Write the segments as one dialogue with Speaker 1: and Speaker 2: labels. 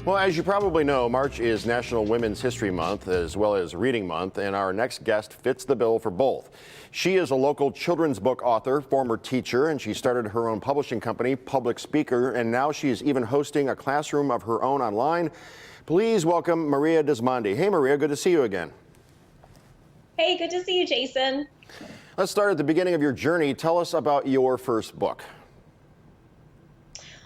Speaker 1: Well, as you probably know, March is National Women's History Month as well as Reading Month, and our next guest fits the bill for both. She is a local children's book author, former teacher, and she started her own publishing company, Public Speaker, and now she is even hosting a classroom of her own online. Please welcome Maria Dismondy. Hey, Maria, good to see you again.
Speaker 2: Hey, good to see you, Jason.
Speaker 1: Let's start at the beginning of your journey. Tell us about your first book.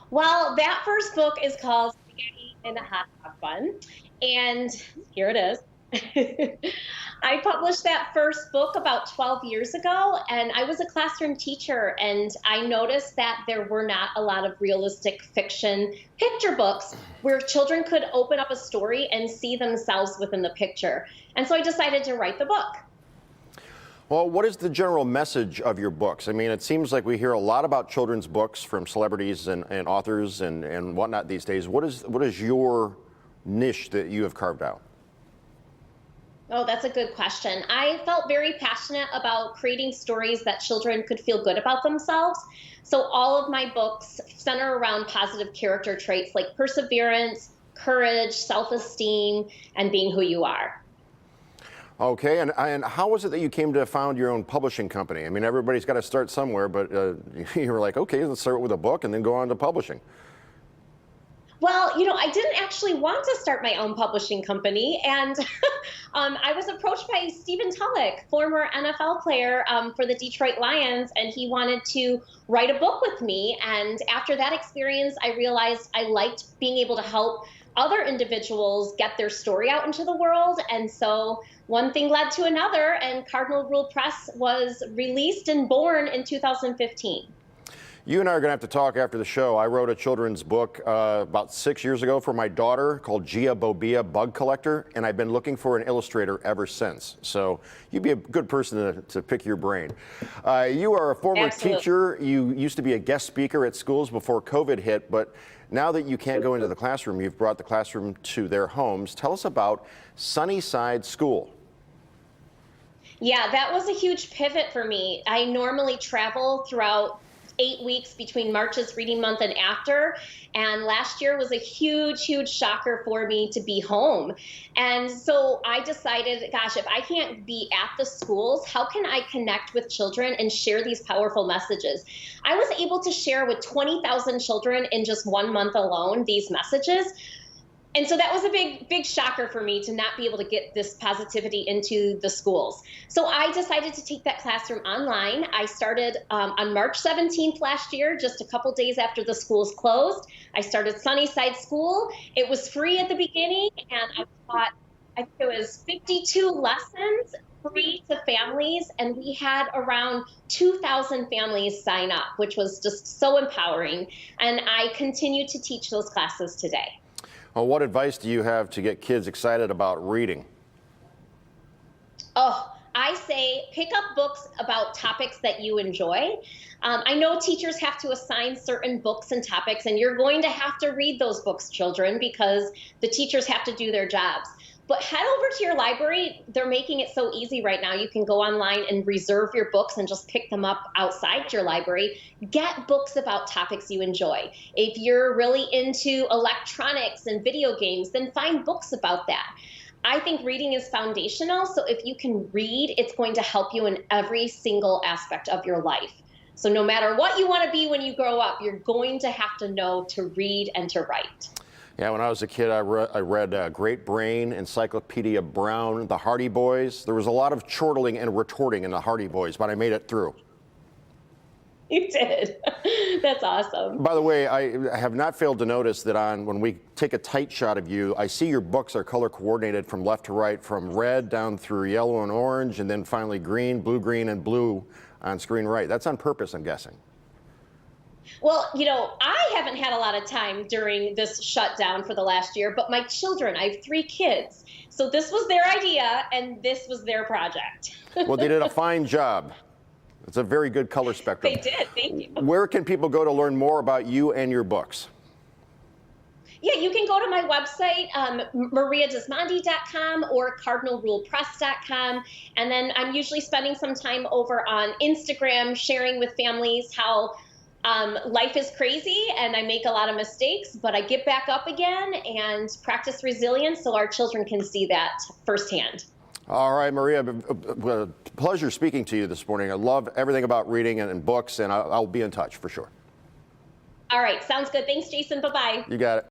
Speaker 2: Well, that first book is called Spaghetti in a Hot Dog Bun, and here it is. I published that first book about 12 years ago, and I was a classroom teacher, and I noticed that there were not a lot of realistic fiction picture books where children could open up a story and see themselves within the picture. And so I decided to write the book.
Speaker 1: Well, what is the general message of your books? I mean, it seems like we hear a lot about children's books from celebrities and authors and whatnot these days. What is your niche that you have carved out?
Speaker 2: Oh, that's a good question. I felt very passionate about creating stories that children could feel good about themselves. So all of my books center around positive character traits like perseverance, courage, self-esteem, and being who you are.
Speaker 1: Okay, and how was it that you came to found your own publishing company? I mean, everybody's got to start somewhere, but you were like, okay, let's start with a book and then go on to publishing.
Speaker 2: Well, I didn't actually want to start my own publishing company, and I was approached by Stephen Tulloch, former NFL player for the Detroit Lions, and he wanted to write a book with me. And after that experience, I realized I liked being able to help other individuals get their story out into the world. And so one thing led to another, and Cardinal Rule Press was released and born in 2015.
Speaker 1: You and I are going to have to talk after the show. I wrote a children's book about 6 years ago for my daughter called Gia Bobia Bug Collector, and I've been looking for an illustrator ever since. So you'd be a good person to pick your brain. You are a former teacher. You used to be a guest speaker at schools before COVID hit, but now that you can't go into the classroom, you've brought the classroom to their homes. Tell us about Sunnyside School.
Speaker 2: Yeah, that was a huge pivot for me. I normally travel throughout 8 weeks between March's Reading Month and after. And last year was a huge, huge shocker for me to be home. And so I decided, gosh, if I can't be at the schools, how can I connect with children and share these powerful messages? I was able to share with 20,000 children in just 1 month alone these messages. And so that was a big shocker for me to not be able to get this positivity into the schools. So I decided to take that classroom online. I started on March 17th last year, just a couple days after the schools closed. I started Sunnyside School. It was free at the beginning, and I taught, I think it was 52 lessons, free to families, and we had around 2,000 families sign up, which was just so empowering. And I continue to teach those classes today.
Speaker 1: Well, what advice do you have to get kids excited about reading?
Speaker 2: Oh, I say pick up books about topics that you enjoy. I know teachers have to assign certain books and topics, and you're going to have to read those books, children, because the teachers have to do their jobs. But head over to your library. They're making it so easy right now. You can go online and reserve your books and just pick them up outside your library. Get books about topics you enjoy. If you're really into electronics and video games, then find books about that. I think reading is foundational. So if you can read, it's going to help you in every single aspect of your life. So no matter what you want to be when you grow up, you're going to have to know to read and to write.
Speaker 1: Yeah, when I was a kid, I read Great Brain, Encyclopedia Brown, The Hardy Boys. There was a lot of chortling and retorting in The Hardy Boys, but I made it through.
Speaker 2: You did. That's awesome.
Speaker 1: By the way, I have not failed to notice that when we take a tight shot of you, I see your books are color coordinated from left to right, from red down through yellow and orange, and then finally green, green, and blue on screen right. That's on purpose, I'm guessing.
Speaker 2: Well, I haven't had a lot of time during this shutdown for the last year, but my children, I have 3 kids. So this was their idea, and this was their project.
Speaker 1: Well, they did a fine job. It's a very good color spectrum.
Speaker 2: They did. Thank you.
Speaker 1: Where can people go to learn more about you and your books?
Speaker 2: Yeah, you can go to my website, mariadismondy.com or cardinalrulepress.com. And then I'm usually spending some time over on Instagram sharing with families how Life is crazy and I make a lot of mistakes, but I get back up again and practice resilience so our children can see that firsthand.
Speaker 1: All right, Maria, pleasure speaking to you this morning. I love everything about reading and books, and I'll be in touch for sure.
Speaker 2: All right, sounds good. Thanks, Jason. Bye-bye.
Speaker 1: You got it.